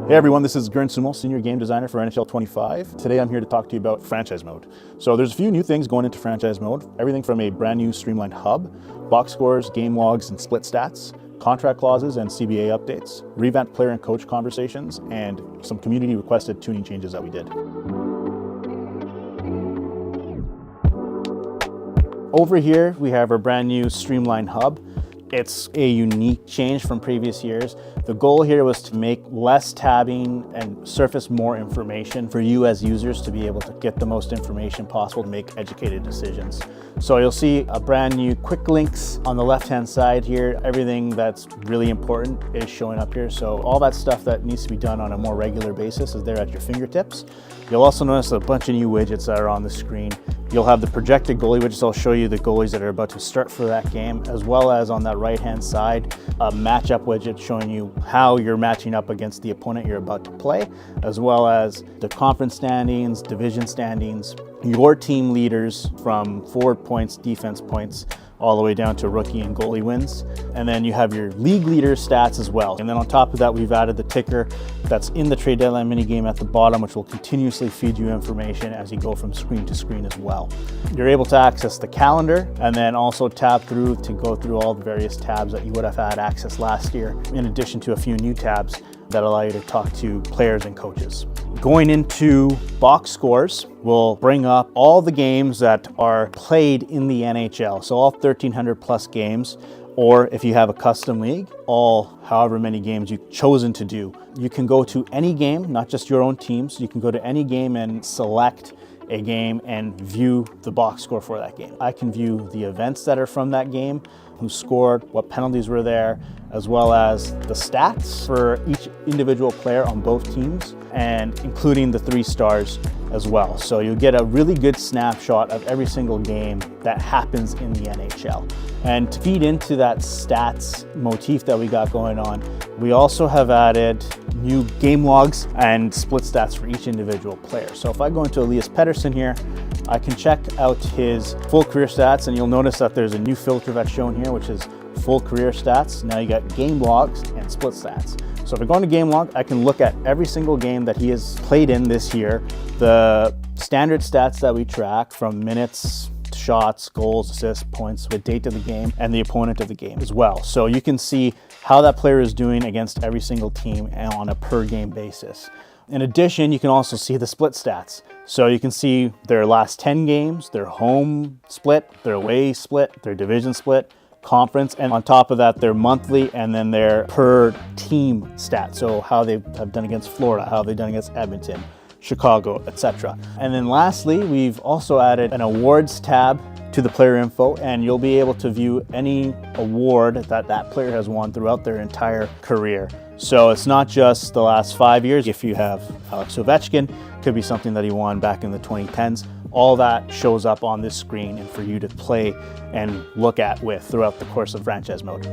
Hey everyone, this is Gern Summel, Senior Game Designer for NHL 25. Today I'm here to talk to you about franchise mode. So there's a few new things going into franchise mode. Everything from a brand new streamlined hub, box scores, game logs and split stats, contract clauses and CBA updates, revamped player and coach conversations, and some community requested tuning changes that we did. Over here we have our brand new streamlined hub. It's a unique change from previous years. The goal here was to make less tabbing and surface more information for you as users to be able to get the most information possible to make educated decisions. So you'll see a brand new quick links on the left-hand side here. Everything that's really important is showing up here. So all that stuff that needs to be done on a more regular basis is there at your fingertips. You'll also notice a bunch of new widgets that are on the screen. You'll have the projected goalie widgets. I'll show you the goalies that are about to start for that game, as well as on that right-hand side, a matchup widget showing you how you're matching up against the opponent you're about to play, as well as the conference standings, division standings, your team leaders from forward points, defense points, all the way down to rookie and goalie wins. And then you have your league leader stats as well. And then on top of that, we've added the ticker that's in the trade deadline minigame at the bottom, which will continuously feed you information as you go from screen to screen as well. You're able to access the calendar and then also tab through to go through all the various tabs that you would have had access last year, in addition to a few new tabs that allow you to talk to players and coaches. Going into box scores, we'll bring up all the games that are played in the NHL. So all 1,300 plus games, or if you have a custom league, all however many games you've chosen to do. You can go to any game, not just your own teams. You can go to any game and select a game and view the box score for that game. I can view the events that are from that game, who scored, what penalties were there, as well as the stats for each individual player on both teams, and including the 3 stars as well. So you'll get a really good snapshot of every single game that happens in the NHL. And to feed into that stats motif that we got going on, we also have added new game logs and split stats for each individual player. So if I go into Elias Pettersson here, I can check out his full career stats, and you'll notice that there's a new filter that's shown here, which is full career stats. Now you got game logs and split stats. So if I go into game log, I can look at every single game that he has played in this year, the standard stats that we track from minutes, shots, goals, assists, points, the date of the game, and the opponent of the game as well. So you can see how that player is doing against every single team on a per game basis. In addition, you can also see the split stats. So you can see their last 10 games, their home split, their away split, their division split, conference, and on top of that, their monthly and then their per team stats. So how they have done against Florida, how they've done against Edmonton, Chicago, etc. And then lastly, we've also added an awards tab to the player info, and you'll be able to view any award that that player has won throughout their entire career. So it's not just the last 5 years. If you have Alex Ovechkin, could be something that he won back in the 2010s. All that shows up on this screen and for you to play and look at with throughout the course of franchise mode.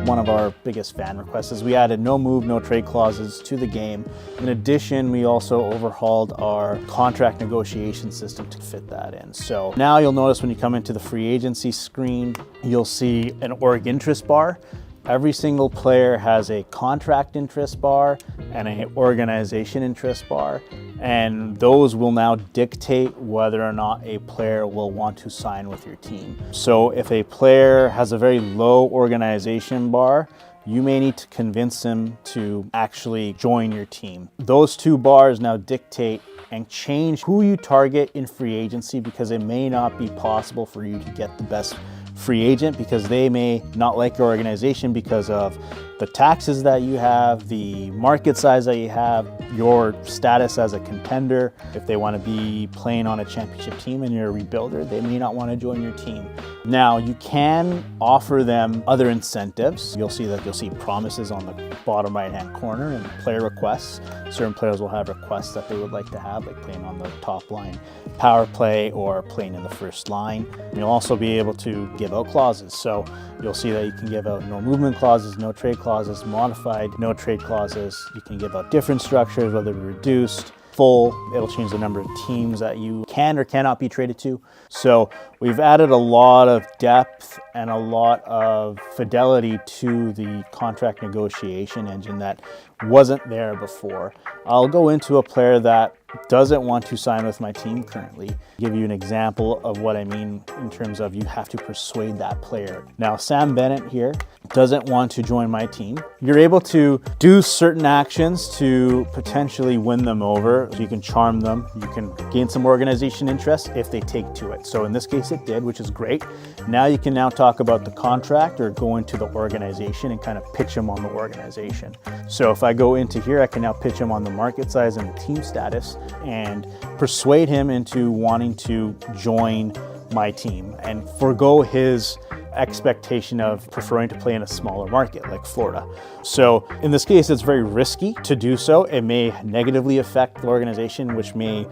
One of our biggest fan requests is we added no move, no trade clauses to the game. In addition, we also overhauled our contract negotiation system to fit that in. So now you'll notice when you come into the free agency screen, you'll see an org interest bar. Every single player has a contract interest bar and an organization interest bar, and those will now dictate whether or not a player will want to sign with your team. So if a player has a very low organization bar, you may need to convince him to actually join your team. Those 2 bars now dictate and change who you target in free agency, because it may not be possible for you to get the best free agent because they may not like your organization because of the taxes that you have, the market size that you have, your status as a contender. If they want to be playing on a championship team and you're a rebuilder, they may not want to join your team. Now, you can offer them other incentives. You'll see promises on the bottom right-hand corner and player requests. Certain players will have requests that they would like to have, like playing on the top line power play or playing in the first line. And you'll also be able to give out clauses. So you'll see that you can give out no movement clauses, no trade clauses, modified no trade clauses. You can give out different structures, whether reduced, full. It'll change the number of teams that you can or cannot be traded to. So We've added a lot of depth and a lot of fidelity to the contract negotiation engine that wasn't there before. I'll go into a player that doesn't want to sign with my team currently. Give you an example of what I mean in terms of you have to persuade that player. Now, Sam Bennett here doesn't want to join my team. You're able to do certain actions to potentially win them over. You can charm them. You can gain some organization interest if they take to it. So in this case it did, which is great. Now you can now talk about the contract or go into the organization and kind of pitch them on the organization. So if I go into here, I can now pitch him on the market size and the team status and persuade him into wanting to join my team and forego his expectation of preferring to play in a smaller market like Florida. So in this case, it's very risky to do so. It may negatively affect the organization, which may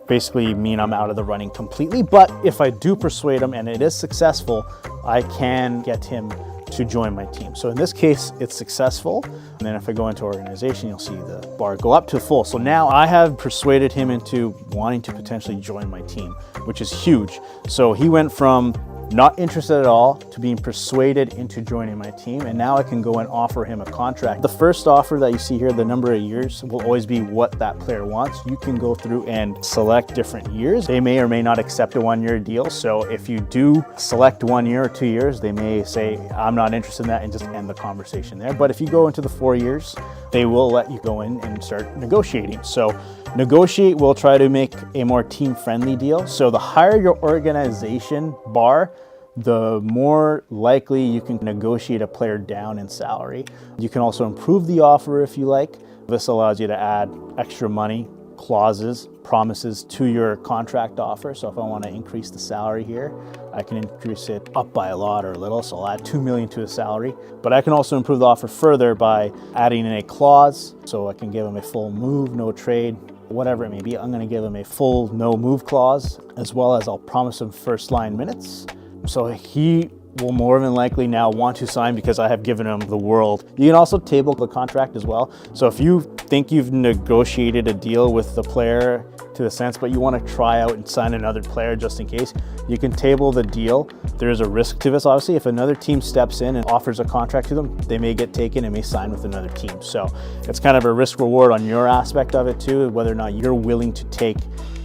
basically mean I'm out of the running completely. But if I do persuade him and it is successful, I can get him to join my team. So in this case, it's successful. And then if I go into organization, you'll see the bar go up to full. So now I have persuaded him into wanting to potentially join my team, which is huge. So he went from not interested at all to being persuaded into joining my team. And now I can go and offer him a contract. The first offer that you see here, the number of years, will always be what that player wants. You can go through and select different years. They may or may not accept a 1-year deal. So if you do select 1 year or 2 years, they may say, I'm not interested in that, and just end the conversation there. But if you go into the 4 years, they will let you go in and start negotiating. So negotiate will try to make a more team-friendly deal. So the higher your organization bar, the more likely you can negotiate a player down in salary. You can also improve the offer if you like. This allows you to add extra money, clauses, promises to your contract offer. So if I want to increase the salary here, I can increase it up by a lot or a little. So I'll add $2 million to the salary. But I can also improve the offer further by adding in a clause. So I can give him a full move, no trade, whatever it may be. I'm going to give him a full no move clause, as well as I'll promise him first line minutes. So he will more than likely now want to sign because I have given him the world. You can also table the contract as well. So if you think you've negotiated a deal with the player to the sense, but you want to try out and sign another player just in case, you can table the deal. There's a risk to this, obviously. If another team steps in and offers a contract to them, they may get taken and may sign with another team. So it's kind of a risk reward on your aspect of it too, whether or not you're willing to take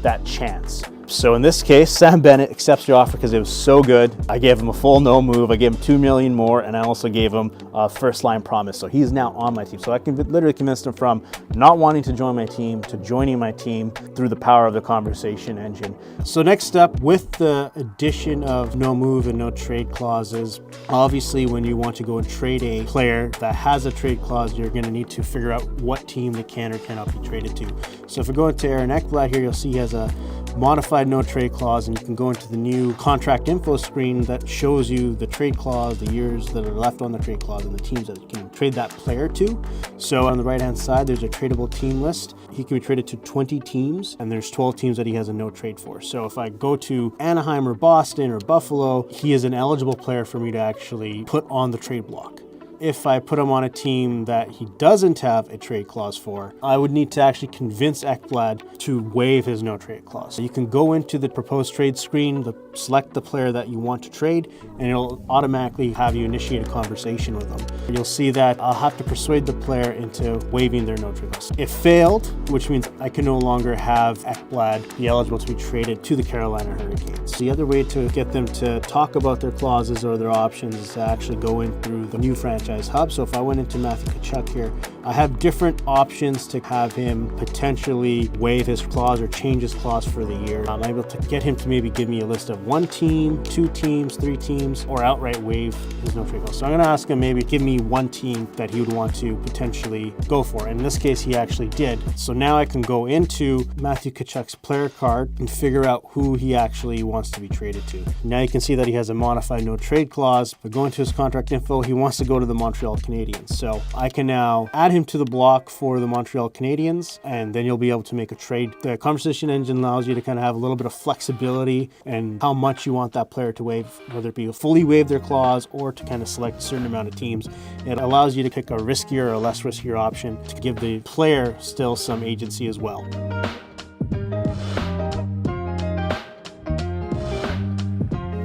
that chance. So in this case, Sam Bennett accepts your offer because it was so good. I gave him a full no move. I gave him $2 million more, and I also gave him a first line promise. So he's now on my team. So I can literally convince him from not wanting to join my team to joining my team through the power of the conversation engine. So next up, with the addition of no move and no trade clauses, obviously when you want to go and trade a player that has a trade clause, you're going to need to figure out what team they can or cannot be traded to. So if we go into Aaron Ekblad here, you'll see he has a modified no trade clause, and you can go into the new contract info screen that shows you the trade clause, the years that are left on the trade clause, and the teams that you can trade that player to. So on the right hand side, there's a tradable team list. He can be traded to 20 teams, and there's 12 teams that he has a no trade for. So if I go to Anaheim or Boston or Buffalo, he is an eligible player for me to actually put on the trade block. If I put him on a team that he doesn't have a trade clause for, I would need to actually convince Ekblad to waive his no trade clause. So you can go into the proposed trade screen, select the player that you want to trade, and it'll automatically have you initiate a conversation with them. You'll see that I'll have to persuade the player into waiving their no trade clause. If failed, which means I can no longer have Ekblad be eligible to be traded to the Carolina Hurricanes. The other way to get them to talk about their clauses or their options is to actually go in through the new franchise hub. So if I went into Matthew Tkachuk here, I have different options to have him potentially waive his clause or change his clause for the year. I'm able to get him to maybe give me a list of 1 team, 2 teams, 3 teams, or outright waive his no trade clause. So I'm going to ask him maybe give me 1 team that he would want to potentially go for. In this case, he actually did. So now I can go into Matthew Tkachuk's player card and figure out who he actually wants to be traded to. Now you can see that he has a modified no trade clause, but going to his contract info, he wants to go to the Montreal Canadiens. So I can now add him to the block for the Montreal Canadiens, and then you'll be able to make a trade. The conversation engine allows you to kind of have a little bit of flexibility and how much you want that player to waive, whether it be a fully waive their clause or to kind of select a certain amount of teams. It allows you to pick a riskier or less riskier option to give the player still some agency as well.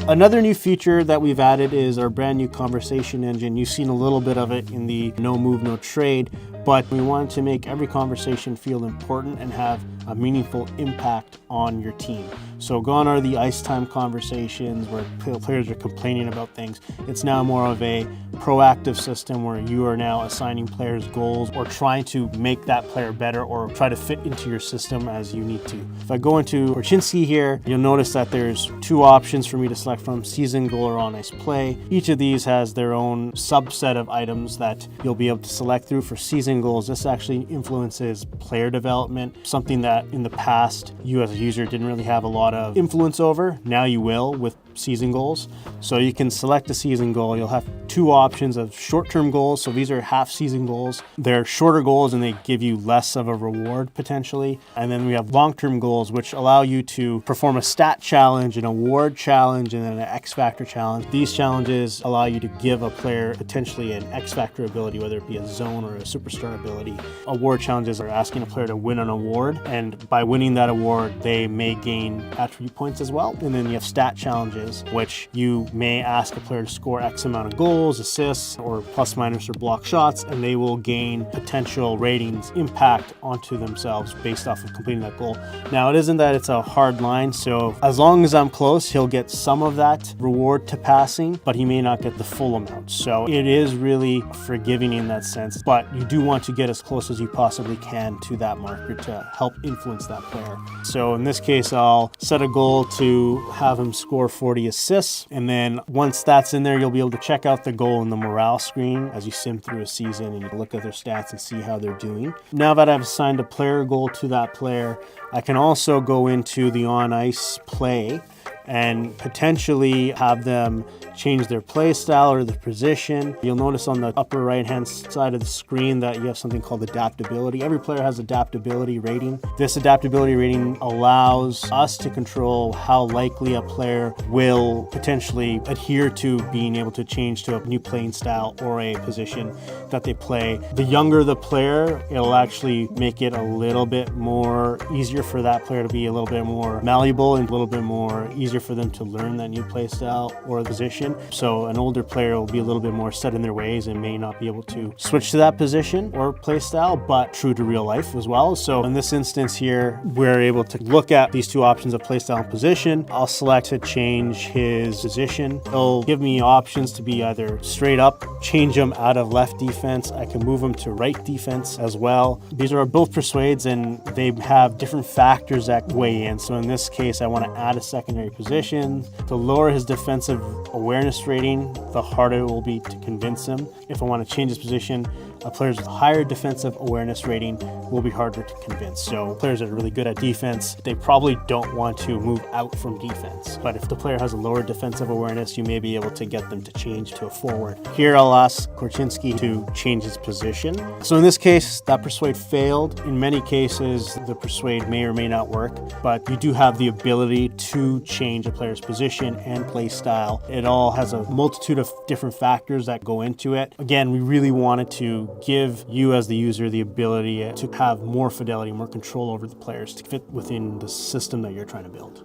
Another new feature that we've added is our brand new conversation engine. You've seen a little bit of it in the No Move, No Trade, but we wanted to make every conversation feel important and have a meaningful impact on your team. So gone are the ice time conversations where players are complaining about things. It's now more of a proactive system where you are now assigning players goals or trying to make that player better or try to fit into your system as you need to. If I go into Korchinski here, you'll notice that there's two options for me to select from: season goal or on ice play. Each of these has their own subset of items that you'll be able to select through. For season goals, this actually influences player development, something that in the past you as a user didn't really have a lot of influence over. Now you will with season goals. So you can select a season goal. You'll have two options of short-term goals. So these are half season goals. They're shorter goals and they give you less of a reward potentially. And then we have long-term goals, which allow you to perform a stat challenge, an award challenge, and then an X Factor challenge. These challenges allow you to give a player potentially an X Factor ability, whether it be a zone or a superstar ability. Award challenges are asking a player to win an award, and by winning that award, they may gain attribute points as well. And then you have stat challenges, which you may ask a player to score X amount of goals, assists, or plus minus or block shots, and they will gain potential ratings impact onto themselves based off of completing that goal. Now, it isn't that it's a hard line, so as long as I'm close, he'll get some of that reward to passing, but he may not get the full amount. So it is really forgiving in that sense, but you do want to get as close as you possibly can to that marker to help influence that player. So in this case, I'll set a goal to have him score 40 assists, and then once that's in there, you'll be able to check out the goal in the morale screen as you sim through a season and you look at their stats and see how they're doing. Now that I've assigned a player goal to that player, I can also go into the on ice play and potentially have them change their play style or their position. You'll notice on the upper right hand side of the screen that you have something called adaptability. Every player has adaptability rating. This adaptability rating allows us to control how likely a player will potentially adhere to being able to change to a new playing style or a position that they play. The younger the player, it'll actually make it a little bit more easier for that player to be a little bit more malleable and a little bit more easier for them to learn that new play style or position. So an older player will be a little bit more set in their ways and may not be able to switch to that position or play style, but true to real life as well. So in this instance here, we're able to look at these two options of play style and position. I'll select to change his position. It'll give me options to be either straight up, change him out of left defense. I can move him to right defense as well. These are both persuades and they have different factors that weigh in. So in this case, I want to add a secondary position to lower his defensive awareness rating. The harder it will be to convince him. If I want to change his position, players with higher defensive awareness rating will be harder to convince. So players that are really good at defense, they probably don't want to move out from defense. But if the player has a lower defensive awareness, you may be able to get them to change to a forward. Here I'll ask Korchinski to change his position. So in this case, that persuade failed. In many cases, the persuade may or may not work, but you do have the ability to change a player's position and play style. It all has a multitude of different factors that go into it. Again, we really wanted to give you as the user the ability to have more fidelity, more control over the players to fit within the system that you're trying to build.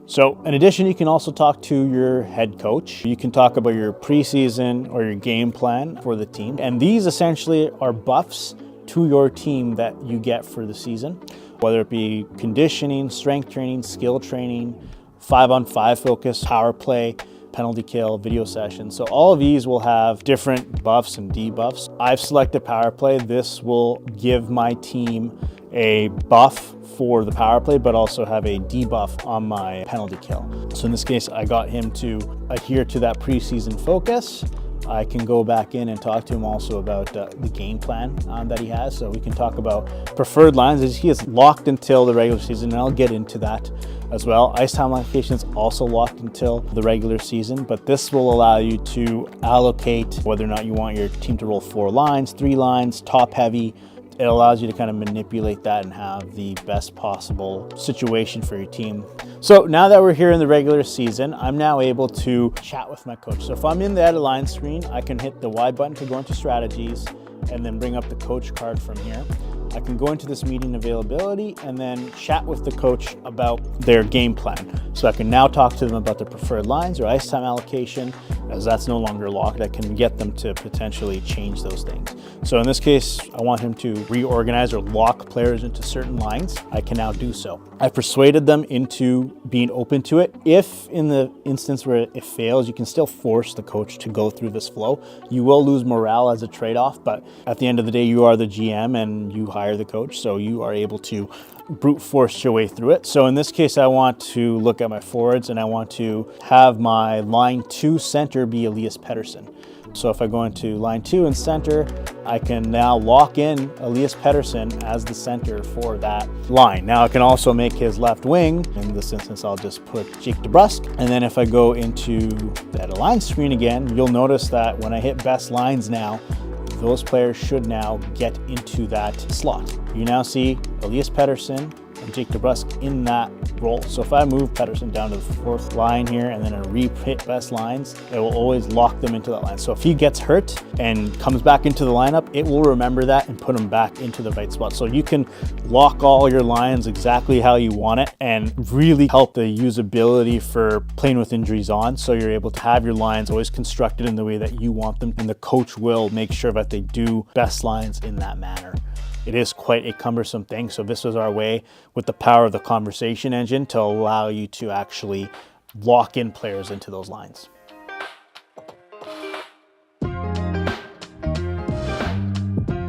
So in addition, you can also talk to your head coach. You can talk about your preseason or your game plan for the team. And these essentially are buffs to your team that you get for the season, whether it be conditioning, strength training, skill training, 5-on-5 focus, power play, penalty kill, video sessions. So all of these will have different buffs and debuffs. I've selected power play. This will give my team a buff for the power play, but also have a debuff on my penalty kill. So in this case, I got him to adhere to that preseason focus. I can go back in and talk to him also about the game plan that he has. So we can talk about preferred lines. He is locked until the regular season, and I'll get into that as well. Ice time allocation is also locked until the regular season, but this will allow you to allocate whether or not you want your team to roll 4 lines, 3 lines, top heavy. It allows you to kind of manipulate that and have the best possible situation for your team. So now that we're here in the regular season, I'm now able to chat with my coach. So if I'm in the edit line screen, I can hit the Y button to go into strategies and then bring up the coach card from here. I can go into this meeting availability and then chat with the coach about their game plan. So I can now talk to them about their preferred lines or ice time allocation, as that's no longer locked. I can get them to potentially change those things. So in this case, I want him to reorganize or lock players into certain lines. I can now do so. I persuaded them into being open to it. If in the instance where it fails, you can still force the coach to go through this flow. You will lose morale as a trade-off, but at the end of the day, you are the GM and you hire the coach, so you are able to brute force your way through it. So in this case, I want to look at my forwards and I want to have my line 2 center be Elias Pettersson. So if I go into line 2 and center, I can now lock in Elias Pettersson as the center for that line. Now I can also make his left wing. In this instance, I'll just put Jake DeBrusk. And then if I go into that align screen again, you'll notice that when I hit best lines now, those players should now get into that slot. You now see Elias Pettersson and Jake DeBrusk in that role. So if I move Pettersson down to the 4th line here and then I re-hit best lines, it will always lock them into that line. So if he gets hurt and comes back into the lineup, it will remember that and put him back into the right spot. So you can lock all your lines exactly how you want it and really help the usability for playing with injuries on. So you're able to have your lines always constructed in the way that you want them, and the coach will make sure that they do best lines in that manner. It is quite a cumbersome thing. So this was our way with the power of the conversation engine to allow you to actually lock in players into those lines.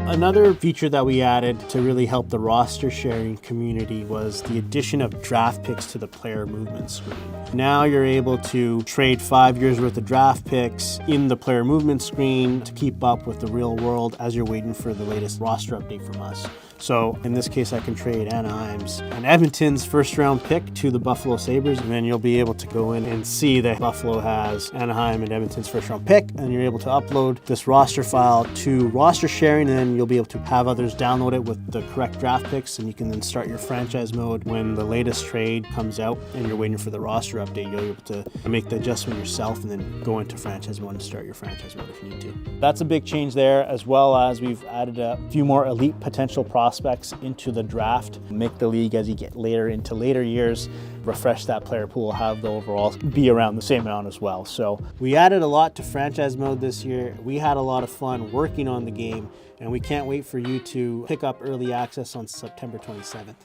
Another feature that we added to really help the roster sharing community was the addition of draft picks to the player movement screen. Now you're able to trade 5 years worth of draft picks in the player movement screen to keep up with the real world as you're waiting for the latest roster update from us. So in this case, I can trade Anaheim's and Edmonton's 1st round pick to the Buffalo Sabres, and then you'll be able to go in and see that Buffalo has Anaheim and Edmonton's 1st round pick, and you're able to upload this roster file to roster sharing, and then you'll be able to have others download it with the correct draft picks, and you can then start your franchise mode when the latest trade comes out and you're waiting for the roster update. You'll be able to make the adjustment yourself and then go into franchise mode and start your franchise mode if you need to. That's a big change there, as well as we've added a few more elite potential prospects into the draft. Make the league as you get later into later years, refresh that player pool, have the overall be around the same amount as well. So we added a lot to franchise mode this year. We had a lot of fun working on the game, and we can't wait for you to pick up early access on September 27th.